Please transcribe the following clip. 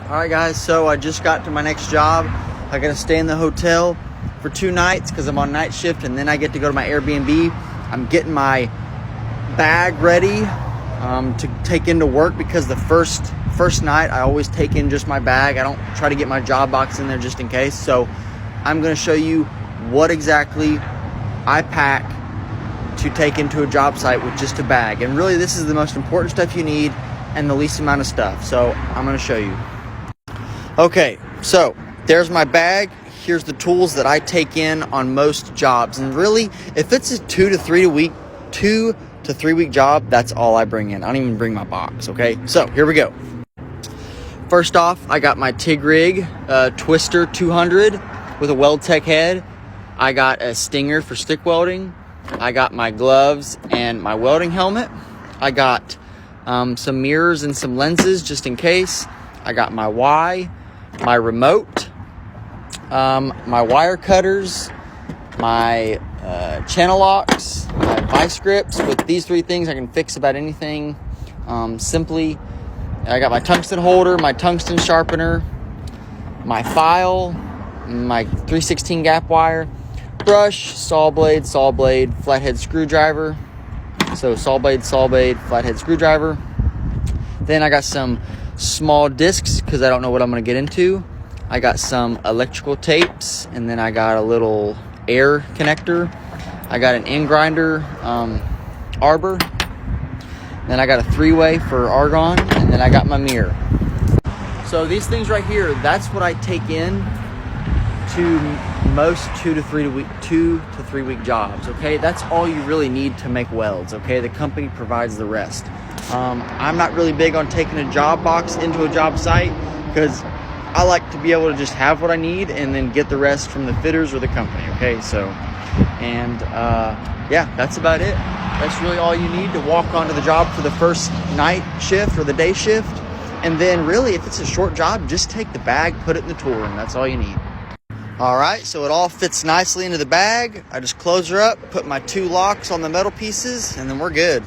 All right, guys, so I just got to my next job. I gotta stay in the hotel for 2 nights because I'm on night shift, and then I get to go to my Airbnb. I'm getting my bag ready to take into work because the first night I always take in just my bag. I don't try to get my job box in there just in case. So I'm gonna show you what exactly I pack to take into a job site with just a bag. And really, this is the most important stuff you need and the least amount of stuff. So I'm gonna show you. Okay, so there's my bag. Here's the tools that I take in on most jobs. And really, if it's a 2 to 3 week job, that's all I bring in. I don't even bring my box, okay? So here we go. First off, I got my TIG rig, Twister 200 with a Weld Tech head. I got a stinger for stick welding. I got my gloves and my welding helmet. I got some mirrors and some lenses just in case. I got my Y, my remote, my wire cutters, my channel locks, my vice grips. With these 3 things, I can fix about anything simply. I got my tungsten holder, my tungsten sharpener, my file, my 3/16 gap wire, brush, saw blade, flathead screwdriver. So saw blade, flathead screwdriver. Then I got some small discs because I don't know what I'm going to get into. I got some electrical tapes, and then I got a little air connector. I got an end grinder arbor. Then I got a 3-way for argon, and then I got my mirror. So these things right here, that's what I take in to most 2 to 3 week jobs. Okay, that's all you really need to make welds. Okay, the company provides the rest. I'm not really big on taking a job box into a job site because I like to be able to just have what I need and then get the rest from the fitters or the company. Okay, so and yeah, that's about it. That's really all you need to walk onto the job for the first night shift or the day shift. And then really, if it's a short job, just take the bag, put it in the tool room. That's all you need. All right, so it all fits nicely into the bag. I just close her up, put my 2 locks on the metal pieces, and then we're good.